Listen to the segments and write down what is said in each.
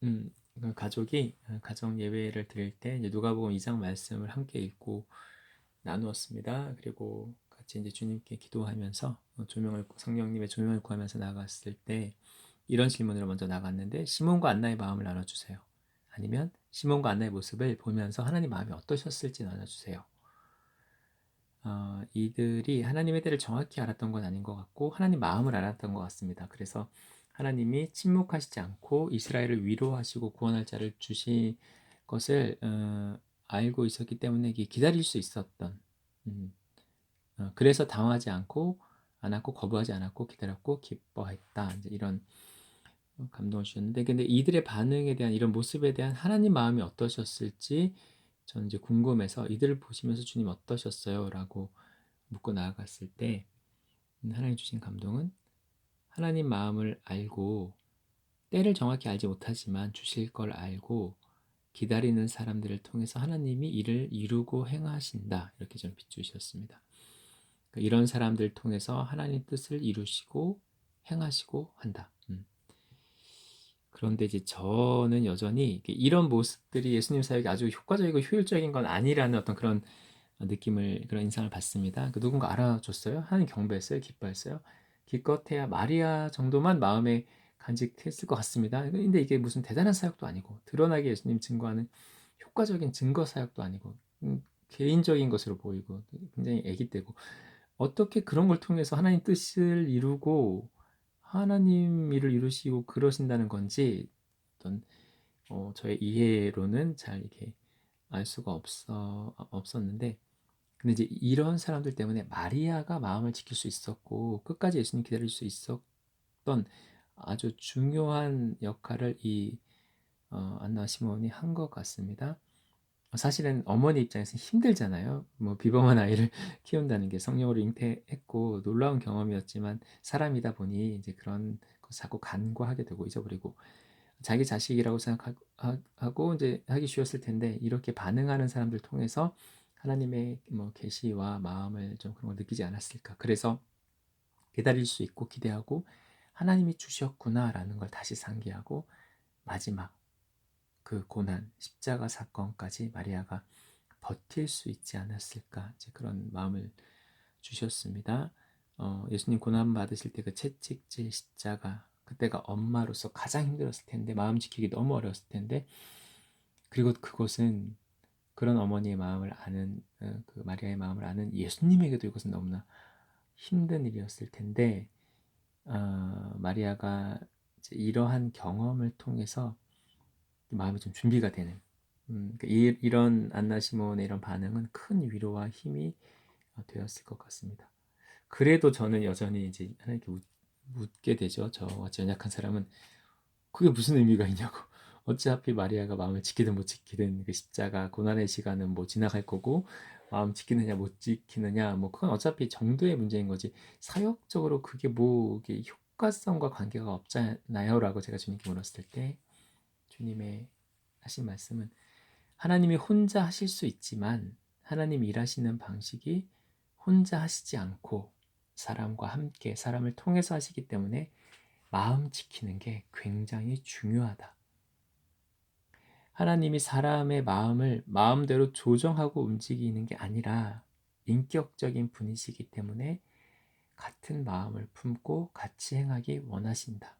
그 가족이 가정 예배를 드릴 때 이제 누가복음 2장 말씀을 함께 읽고 나누었습니다. 그리고 같이 이제 주님께 기도하면서 성령님의 조명을 구하면서 나갔을 때 이런 질문으로 먼저 나갔는데, 시몬과 안나의 마음을 나눠주세요. 아니면 시몬과 안나의 모습을 보면서 하나님 마음이 어떠셨을지 나눠주세요. 이들이 하나님의 때를 정확히 알았던 건 아닌 것 같고 하나님 마음을 알았던 것 같습니다. 그래서 하나님이 침묵하시지 않고 이스라엘을 위로하시고 구원할 자를 주실 것을 알고 있었기 때문에 기다릴 수 있었던, 그래서 당하지 않았고 거부하지 않았고 기다렸고 기뻐했다. 이제 이런 감동을 주셨는데, 근데 이들의 반응에 대한, 이런 모습에 대한 하나님 마음이 어떠셨을지 저는 이제 궁금해서, 이들을 보시면서 주님 어떠셨어요? 라고 묻고 나아갔을 때 하나님 주신 감동은, 하나님 마음을 알고 때를 정확히 알지 못하지만 주실 걸 알고 기다리는 사람들을 통해서 하나님이 이를 이루고 행하신다, 이렇게 좀 비추셨습니다. 그러니까 이런 사람들을 통해서 하나님 뜻을 이루시고 행하시고 한다. 그런데 이제 저는 여전히 이런 모습들이 예수님 사역에 아주 효과적이고 효율적인 건 아니라는 어떤 그런 느낌을, 그런 인상을 받습니다. 누군가 알아줬어요. 하나님 경배했어요. 기뻐했어요. 기껏해야 마리아 정도만 마음에 간직했을 것 같습니다. 근데 이게 무슨 대단한 사역도 아니고, 드러나게 예수님 증거하는 효과적인 증거 사역도 아니고, 개인적인 것으로 보이고 굉장히 애기 때고, 어떻게 그런 걸 통해서 하나님 뜻을 이루고 하나님 일을 이루시고 그러신다는 건지, 어떤 저의 이해로는 잘 이렇게 알 수가 없었는데, 근데 이제 이런 사람들 때문에 마리아가 마음을 지킬 수 있었고 끝까지 예수님 기다릴 수 있었던 아주 중요한 역할을 이 안나 시몬이 한 것 같습니다. 사실은 어머니 입장에서 힘들잖아요. 뭐 비범한 아이를 키운다는 게 성령으로 잉태했고 놀라운 경험이었지만, 사람이다 보니 이제 그런 거 자꾸 간과하게 되고 잊어버리고 자기 자식이라고 생각하고 이제 하기 쉬웠을 텐데, 이렇게 반응하는 사람들 통해서 하나님의 뭐 계시와 마음을 좀 그런 걸 느끼지 않았을까. 그래서 기다릴 수 있고 기대하고 하나님이 주셨구나라는 걸 다시 상기하고, 마지막 그 고난 십자가 사건까지 마리아가 버틸 수 있지 않았을까, 이제 그런 마음을 주셨습니다. 예수님 고난 받으실 때 그 채찍질 십자가, 그때가 엄마로서 가장 힘들었을 텐데, 마음 지키기 너무 어려웠을 텐데, 그리고 그것은 그런 어머니의 마음을 아는, 그 마리아의 마음을 아는 예수님에게도 이것은 너무나 힘든 일이었을 텐데, 마리아가 이제 이러한 경험을 통해서 마음이 좀 준비가 되는, 이런 안나 시몬의 이런 반응은 큰 위로와 힘이 되었을 것 같습니다. 그래도 저는 여전히 이제 하나님께 묻게 되죠. 저같이 연약한 사람은 그게 무슨 의미가 있냐고. 어차피 마리아가 마음을 지키든 못 지키든 그 십자가 고난의 시간은 뭐 지나갈 거고, 마음 지키느냐 못 지키느냐 뭐 그건 어차피 정도의 문제인 거지, 사역적으로 그게 뭐 이게 효과성과 관계가 없잖아요 라고 제가 주님께 물었을 때, 주님의 하신 말씀은, 하나님이 혼자 하실 수 있지만 하나님 일하시는 방식이 혼자 하시지 않고 사람과 함께 사람을 통해서 하시기 때문에 마음 지키는 게 굉장히 중요하다. 하나님이 사람의 마음을 마음대로 조정하고 움직이는 게 아니라 인격적인 분이시기 때문에 같은 마음을 품고 같이 행하기 원하신다.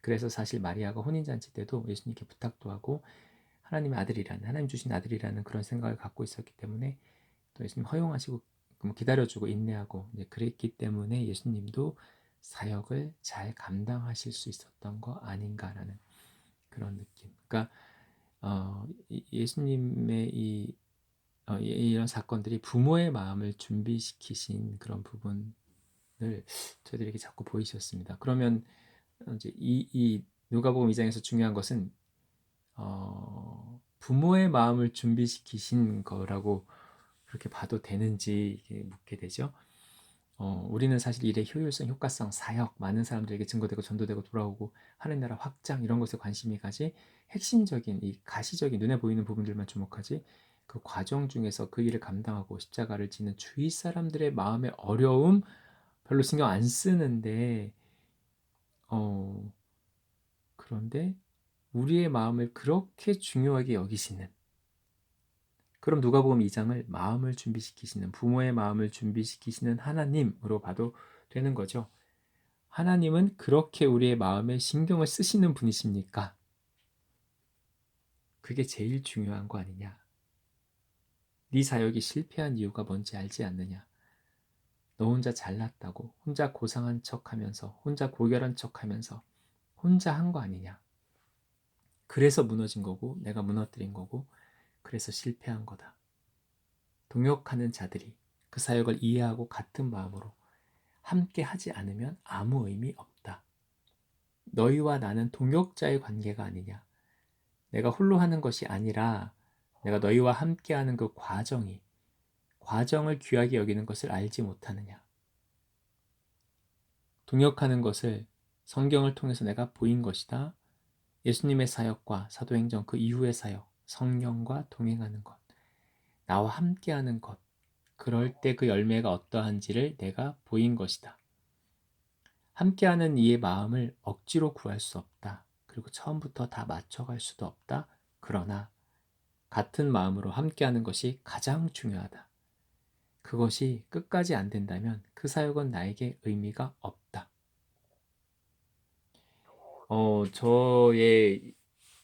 그래서 사실 마리아가 혼인잔치 때도 예수님께 부탁도 하고 하나님의 아들이라는, 하나님 주신 아들이라는 그런 생각을 갖고 있었기 때문에, 또 예수님 허용하시고 기다려주고 인내하고 이제 그랬기 때문에 예수님도 사역을 잘 감당하실 수 있었던 거 아닌가라는 그런 느낌. 그러니까 예수님의 이런 사건들이 부모의 마음을 준비시키신 그런 부분을 저희들에게 자꾸 보이셨습니다. 그러면 이제 이 누가복음 2장에서 중요한 것은 부모의 마음을 준비시키신 거라고 그렇게 봐도 되는지 묻게 되죠. 우리는 사실 일의 효율성, 효과성, 사역, 많은 사람들에게 증거되고 전도되고 돌아오고 하는 나라 확장, 이런 것에 관심이 가지, 핵심적인 이 가시적인 눈에 보이는 부분들만 주목하지, 그 과정 중에서 그 일을 감당하고 십자가를 지는 주위 사람들의 마음의 어려움 별로 신경 안 쓰는데, 어, 그런데 우리의 마음을 그렇게 중요하게 여기시는, 그럼 누가복음 2장을 마음을 준비시키시는, 부모의 마음을 준비시키시는 하나님으로 봐도 되는 거죠. 하나님은 그렇게 우리의 마음에 신경을 쓰시는 분이십니까? 그게 제일 중요한 거 아니냐? 네 사역이 실패한 이유가 뭔지 알지 않느냐? 너 혼자 잘났다고, 혼자 고상한 척하면서, 혼자 고결한 척하면서 혼자 한 거 아니냐? 그래서 무너진 거고, 내가 무너뜨린 거고, 그래서 실패한 거다. 동역하는 자들이 그 사역을 이해하고 같은 마음으로 함께 하지 않으면 아무 의미 없다. 너희와 나는 동역자의 관계가 아니냐. 내가 홀로 하는 것이 아니라 내가 너희와 함께하는 그 과정을 귀하게 여기는 것을 알지 못하느냐. 동역하는 것을 성경을 통해서 내가 보인 것이다. 예수님의 사역과 사도행전 그 이후의 사역, 성령과 동행하는 것, 나와 함께하는 것, 그럴 때 그 열매가 어떠한지를 내가 보인 것이다. 함께하는 이의 마음을 억지로 구할 수 없다. 그리고 처음부터 다 맞춰갈 수도 없다. 그러나 같은 마음으로 함께하는 것이 가장 중요하다. 그것이 끝까지 안 된다면 그 사역은 나에게 의미가 없다. 저의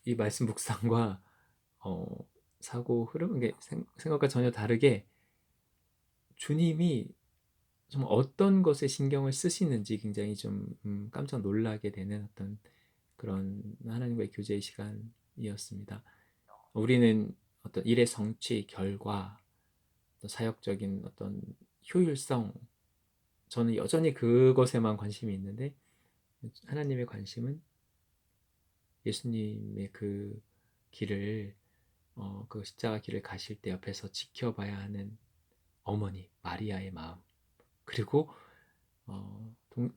이 말씀 묵상과 어, 사고 흐름, 게 생각과 전혀 다르게 주님이 좀 어떤 것에 신경을 쓰시는지 굉장히 좀 깜짝 놀라게 되는 어떤 그런 하나님과의 교제의 시간이었습니다. 우리는 어떤 일의 성취, 결과, 어떤 사역적인 어떤 효율성, 저는 여전히 그것에만 관심이 있는데 하나님의 관심은 예수님의 그 길을, 그 십자가 길을 가실 때 옆에서 지켜봐야 하는 어머니 마리아의 마음, 그리고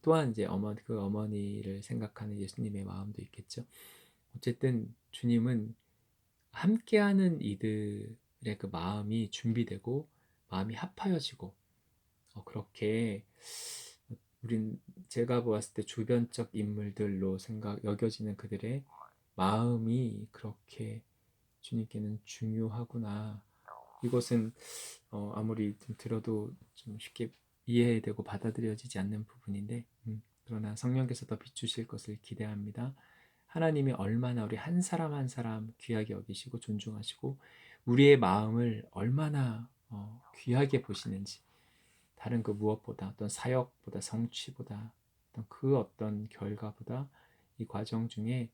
또한 이제 그 어머니를 생각하는 예수님의 마음도 있겠죠. 어쨌든 주님은 함께하는 이들의 그 마음이 준비되고 마음이 합하여지고, 그렇게 제가 보았을 때 주변적 인물들로 여겨지는 그들의 마음이 그렇게 주님께는 중요하구나. 이것은 아무리 좀 들어도 좀 쉽게 이해되고 받아들여지지 않는 부분인데, 그러나 성령께서 더 비추실 것을 기대합니다. 하나님이 얼마나 우리 한 사람 한 사람 귀하게 여기시고 존중하시고 우리의 마음을 얼마나 귀하게 보시는지, 다른 그 무엇보다, 어떤 사역보다, 성취보다, 어떤 결과보다 이 과정 중에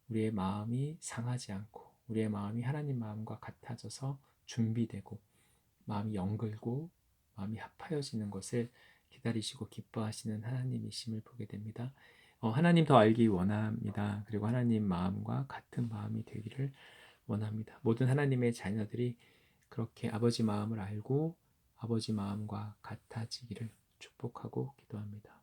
우리의 마음이 상하지 않고 우리의 마음이 하나님 마음과 같아져서 준비되고 마음이 영글고 마음이 합하여지는 것을 기다리시고 기뻐하시는 하나님이심을 보게 됩니다. 하나님 더 알기 원합니다. 그리고 하나님 마음과 같은 마음이 되기를 원합니다. 모든 하나님의 자녀들이 그렇게 아버지 마음을 알고 아버지 마음과 같아지기를 축복하고 기도합니다.